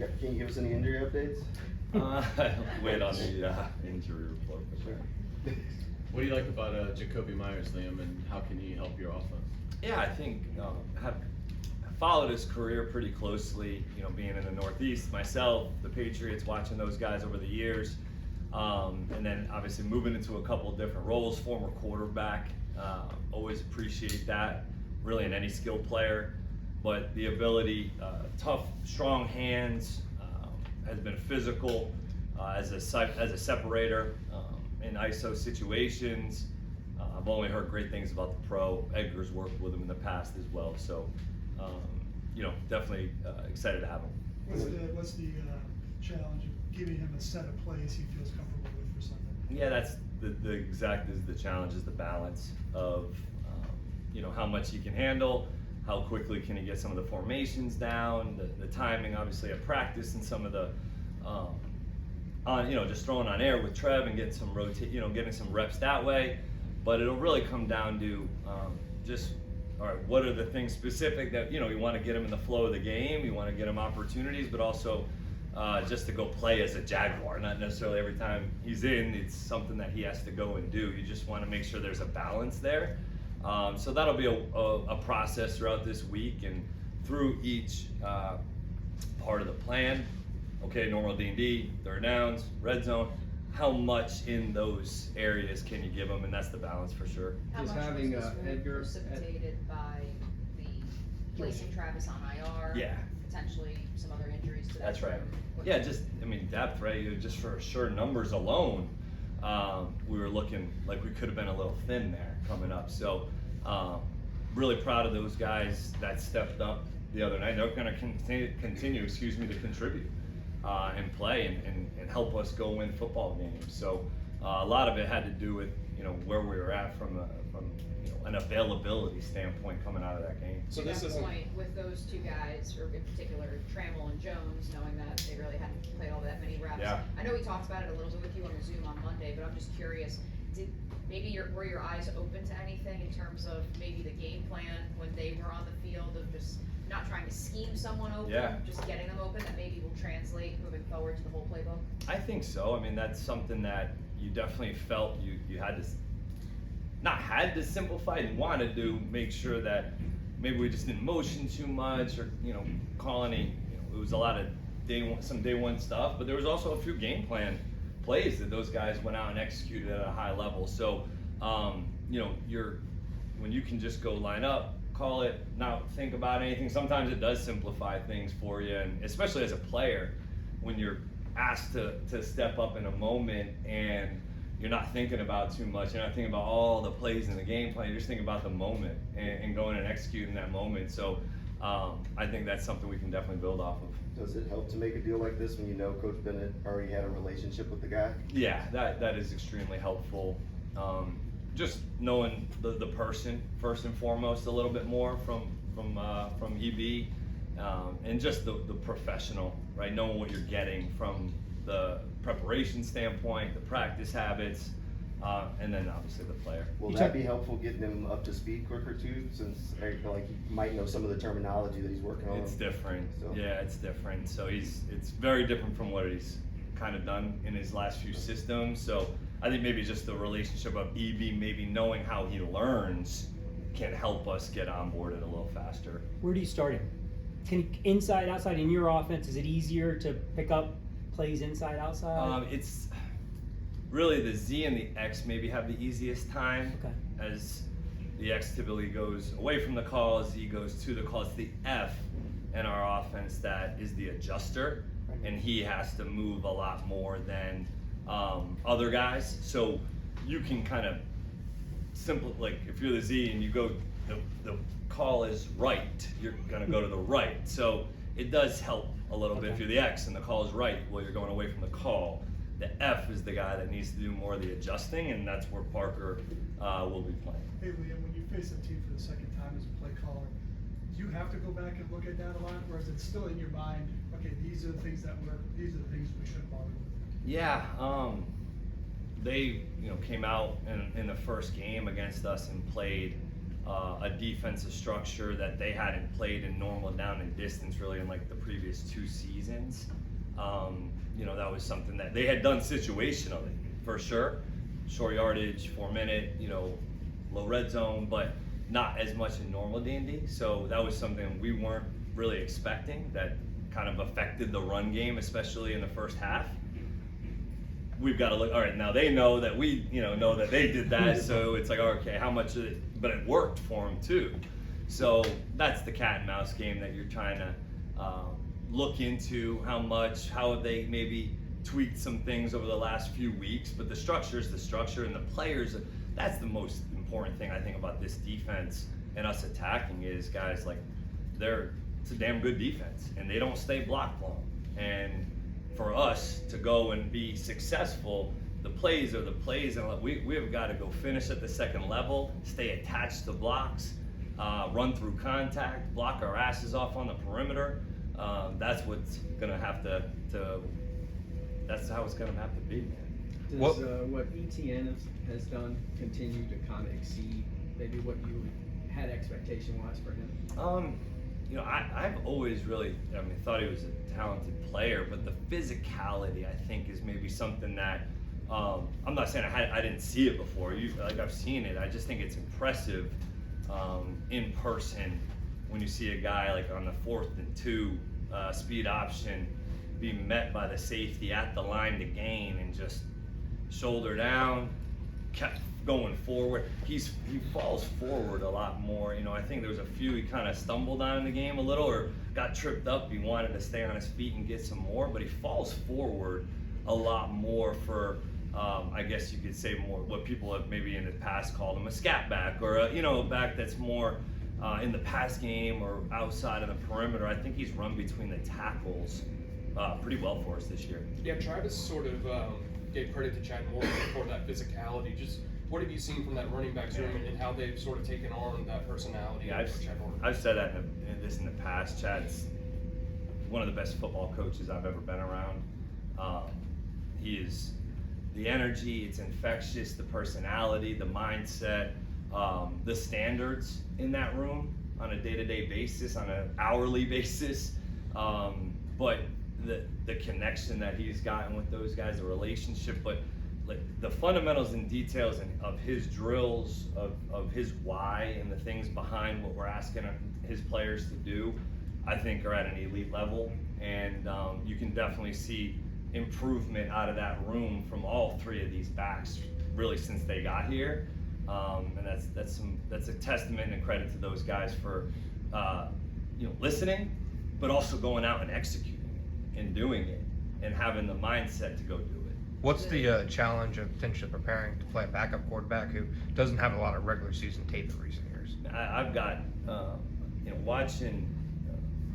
Can you give us any injury updates? Wait on the injury report for sure. What do you like about Jakobi Meyers, Liam, and how can he help your offense? Yeah, I think have followed his career pretty closely. You know, being in the Northeast myself, the Patriots, watching those guys over the years, and then obviously moving into a couple of different roles. Former quarterback, always appreciate that. Really, in any skilled player, but the ability, tough, strong hands, has been physical as a separator in ISO situations. I've only heard great things about the pro. Edgar's worked with him in the past as well, so you know, definitely excited to have him. What's the challenge of giving him a set of plays he feels comfortable with for Sunday? Yeah, that's the exact is the challenge, is the balance of you know, how much he can handle, how quickly can he get some of the formations down, the timing obviously at practice, and some of the you know, just throwing on air with Trev and getting some getting some reps that way. But it'll really come down to just, all right, what are the things specific that, you know, you want to get him in the flow of the game, you want to get him opportunities, but also just to go play as a Jaguar. Not necessarily every time he's in, it's something that he has to go and do. You just want to make sure there's a balance there. So that'll be a process throughout this week and through each part of the plan. Okay, normal D&D, third downs, red zone. How much in those areas can you give them, and that's the balance for sure. How Just much having, was this move Edgar- precipitated by the placing Travis on IR? Yeah. Potentially some other injuries to that. That's right. group? Yeah, just, I mean, depth, right? Just for sure numbers alone, we were looking like we could have been a little thin there coming up. So, really proud of those guys that stepped up the other night. They're going to continue, to contribute and play and help us go win football games. So, a lot of it had to do with, you know, where we were at from you know, an availability standpoint coming out of that game. So this is point with those two guys, or in particular Trammell and Jones, knowing that they really hadn't played all that many reps. Yeah. I know we talked about it a little bit with you on the Zoom on Monday, but I'm just curious, were your eyes open to anything in terms of maybe the game plan when they were on the field, of just not trying to scheme someone open, Yeah. just getting them open, that maybe will translate moving forward to the whole playbook? I think so. I mean, that's something that you definitely felt you had to, not had to simplify and wanted to make sure that maybe we just didn't motion too much, or, you know, call any, you know, it was a lot of day one stuff, but there was also a few game plan plays that those guys went out and executed at a high level. So, you know, when you can just go line up, call it, not think about anything, sometimes it does simplify things for you, and especially as a player, when you're asked to step up in a moment and you're not thinking about too much, you're not thinking about all the plays in the game plan, you're just thinking about the moment and going and executing that moment. So I think that's something we can definitely build off of. Does it help to make a deal like this when you know Coach Bennett already had a relationship with the guy? Yeah, that is extremely helpful. Just knowing the person first and foremost a little bit more from EB, and just the professional, right? Knowing what you're getting from the preparation standpoint, the practice habits, and then obviously the player. Will that be helpful getting him up to speed quicker too, since I feel like he might know some of the terminology that he's working on? It's different. So. Yeah, it's different. So it's very different from what he's kind of done in his last few systems. So I think maybe just the relationship of EB, maybe knowing how he learns, can help us get onboarded a little faster. Where do you start him? Inside, outside, in your offense, is it easier to pick up plays inside, outside? It's really the Z and the X maybe have the easiest time. Okay. As the X typically goes away from the call, Z goes to the call. It's the F in our offense that is the adjuster, and he has to move a lot more than other guys. So you can kind of like if you're the Z and you go, the call is right, you're gonna go to the right. So it does help a little bit if you're the X and the call is right, well, you're going away from the call. The F is the guy that needs to do more of the adjusting, and that's where Parker will be playing. Hey Liam, when you face a team for the second time as a play caller, do you have to go back and look at that a lot, or is it still in your mind, okay, these are the things that work, these are the things we shouldn't bother with? Yeah, they came out in the first game against us and played a defensive structure that they hadn't played in normal down and distance really in like the previous 2 seasons. You know, that was something that they had done situationally for sure, short yardage, 4-minute, you know, low red zone, but not as much in normal D&D. So that was something we weren't really expecting, that kind of affected the run game, especially in the first half. We've got to look, all right, now they know that we, you know that they did that, so it's like, okay, how much of it, but it worked for them too. So that's the cat and mouse game that you're trying to look into, how have they maybe tweaked some things over the last few weeks, but the structure is the structure, and the players, that's the most important thing I think about this defense and us attacking is, guys, like, it's a damn good defense, and they don't stay block long. And for us to go and be successful, the plays are the plays, and we have got to go finish at the second level, stay attached to blocks, run through contact, block our asses off on the perimeter. That's what's gonna have to that's how it's gonna have to be, man. Does what ETN has done continue to kind of exceed maybe what you had expectation-wise for him? You know, I've always really, thought he was a talented player, but the physicality, I think, is maybe something that, I'm not saying I didn't see it before. I've seen it. I just think it's impressive in person when you see a guy like on the 4th and 2 speed option be met by the safety at the line to gain and just shoulder down, kept going forward. He falls forward a lot more. You know, I think there was a few he kind of stumbled on in the game a little or got tripped up. He wanted to stay on his feet and get some more, but he falls forward a lot more for, I guess you could say, more what people have maybe in the past called him a scat back, or a back that's more in the pass game or outside of the perimeter. I think he's run between the tackles pretty well for us this year. Yeah, Travis sort of gave credit to Chad Morgan for that physicality. Just what have you seen from that running backs room and how they've sort of taken on that personality? Yeah, of Chad Morgan? I've said that in the past. Chad's one of the best football coaches I've ever been around. He is the energy, it's infectious, the personality, the mindset, the standards in that room on a day-to-day basis, on an hourly basis. But the connection that he's gotten with those guys, the relationship, but like the fundamentals and details of his drills, of his why, and the things behind what we're asking his players to do, I think are at an elite level. And you can definitely see improvement out of that room from all 3 of these backs really since they got here. And that's a testament and credit to those guys for listening, but also going out and executing and doing it and having the mindset to go do it. What's the challenge of potentially preparing to play a backup quarterback who doesn't have a lot of regular season tape in recent years? I've got, watching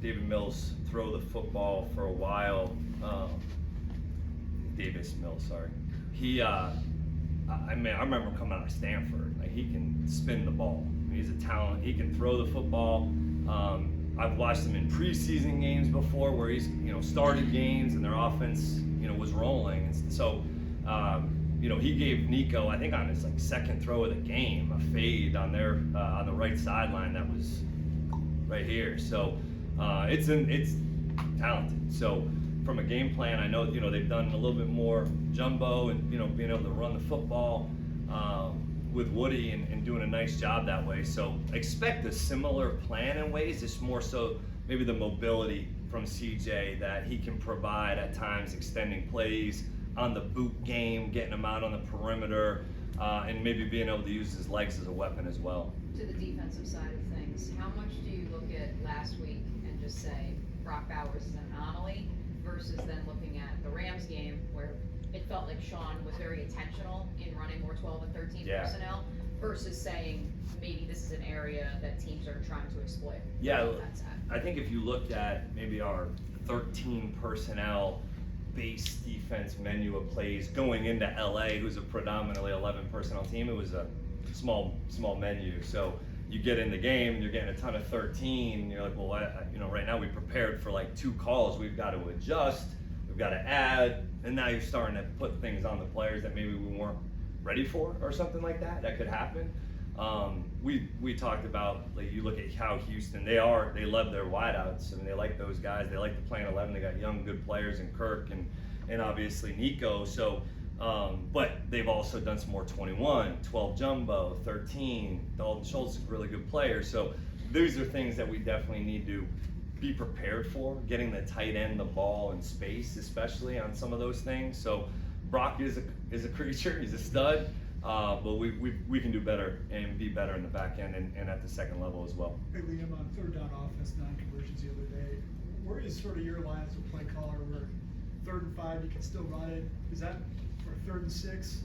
David Mills throw the football for a while. Davis Mills, sorry. He, I remember coming out of Stanford. Like, he can spin the ball. He's a talent. He can throw the football. I've watched him in preseason games before where he's, started games and their offense, was rolling. And so, he gave Nico, I think on his second throw of the game, a fade on on the right sideline that was right here. So, it's talented. So, from a game plan, I know, they've done a little bit more jumbo and, being able to run the football with Woody and doing a nice job that way. So expect a similar plan in ways, just more so maybe the mobility from CJ that he can provide at times, extending plays on the boot game, getting him out on the perimeter, and maybe being able to use his legs as a weapon as well. To the defensive side of things, how much do you look at last week and just say Brock Bowers is an anomaly versus then looking at the Rams game where it felt like Sean was very intentional in running more 12 and 13 personnel versus saying maybe this is an area that teams are trying to exploit? Yeah, I think if you looked at maybe our 13 personnel base defense menu of plays going into LA, who's a predominantly 11 personnel team, it was a small menu. So you get in the game and you're getting a ton of 13, and you're like, well, right now we prepared for 2 calls. We've got to adjust, we've got to add, and now you're starting to put things on the players that maybe we weren't ready for or something like that. That could happen. We talked about, like, you look at how Houston, they love their wideouts. I mean, they like those guys. They like to play in 11. They got young, good players in Kirk and obviously Nico. So, but they've also done some more 21, 12 jumbo, 13. Dalton Schultz is a really good player. So these are things that we definitely need to be prepared for, getting the tight end the ball in space, especially on some of those things. So Brock is a creature. He's a stud. But we can do better and be better in the back end and at the second level as well. Hey Liam, on third down offense, 9 conversions the other day, where is sort of your lines of play caller where 3rd and 5 you can still run it? Is that for 3rd and 6?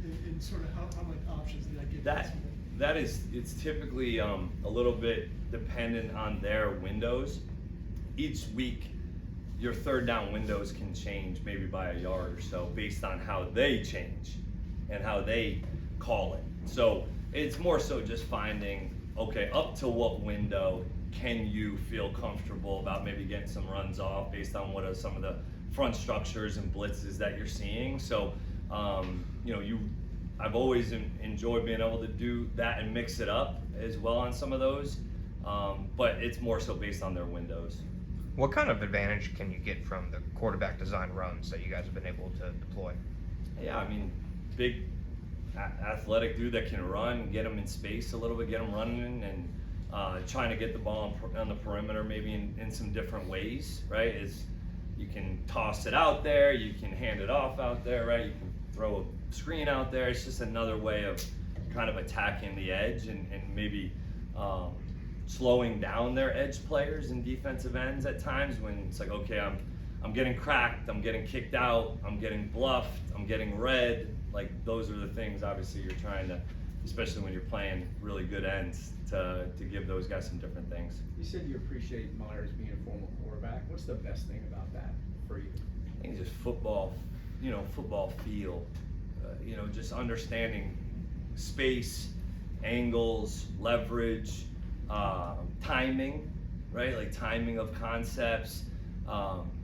In sort of how many options did I give you? It's typically a little bit dependent on their windows. Each week, your 3rd down windows can change maybe by a yard or so based on how they change and how they call it. So it's more so just finding, okay, up to what window can you feel comfortable about maybe getting some runs off based on what are some of the front structures and blitzes that you're seeing. So, I've always enjoyed being able to do that and mix it up as well on some of those, but it's more so based on their windows. What kind of advantage can you get from the quarterback design runs that you guys have been able to deploy? Yeah, I mean, big athletic dude that can run, get them in space a little bit, get them running, and trying to get the ball on the perimeter maybe in some different ways, right? Is you can toss it out there, you can hand it off out there, right? You can throw a screen out there. It's just another way of kind of attacking the edge and maybe slowing down their edge players and defensive ends at times when it's like, okay, I'm getting cracked, I'm getting kicked out, I'm getting bluffed, I'm getting read. Like, those are the things obviously you're trying to, especially when you're playing really good ends, to give those guys some different things. You said you appreciate Myers being a former quarterback. What's the best thing about that for you? I think just football feel, just understanding space, angles, leverage, timing, right? Like timing of concepts,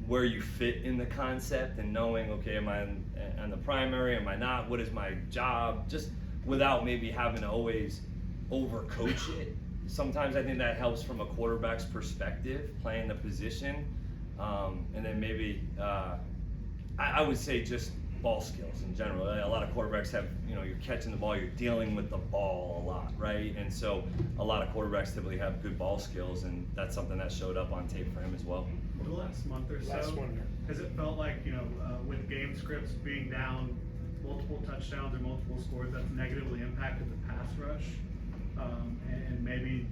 where you fit in the concept and knowing, okay, am I on the primary, am I not? What is my job? Just without maybe having to always overcoach it. Sometimes I think that helps from a quarterback's perspective, playing the position. And then maybe, I would say just ball skills in general. A lot of quarterbacks have, you're catching the ball, you're dealing with the ball a lot, right? And so a lot of quarterbacks typically have good ball skills, and that's something that showed up on tape for him as well. For the last month or so, has it felt like, with game scripts being down multiple touchdowns or multiple scores, that's negatively impacted the pass rush? And maybe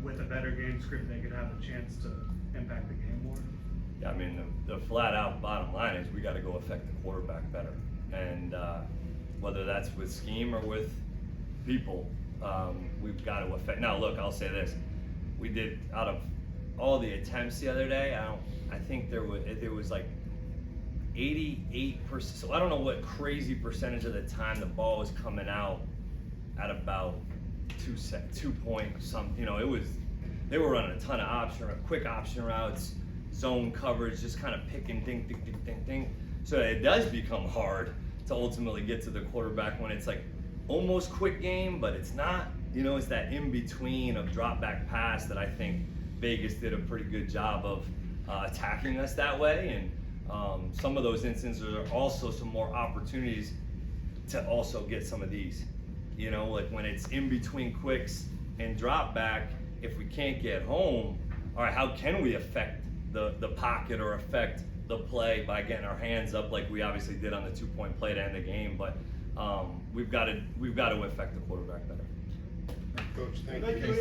with a better game script, they could have a chance to impact the game more? Yeah, I mean, the flat out bottom line is we got to go affect the quarterback better. And whether that's with scheme or with people, we've got to affect. Now, look, I'll say this. We did, out of all the attempts the other day, I think there was like 88%. So I don't know what crazy percentage of the time the ball was coming out at about 2 point something. They were running a ton of quick option routes, zone coverage, just kind of picking ding. So it does become hard to ultimately get to the quarterback when it's like almost quick game, but it's not. It's that in between of drop back pass that I think Vegas did a pretty good job of attacking us that way. And some of those instances are also some more opportunities to also get some of these. Like when it's in between quicks and drop back, if we can't get home, all right, how can we affect the pocket or affect the play by getting our hands up like we obviously did on the 2-point play to end the game? But we've got to affect the quarterback better. Coach, thank you.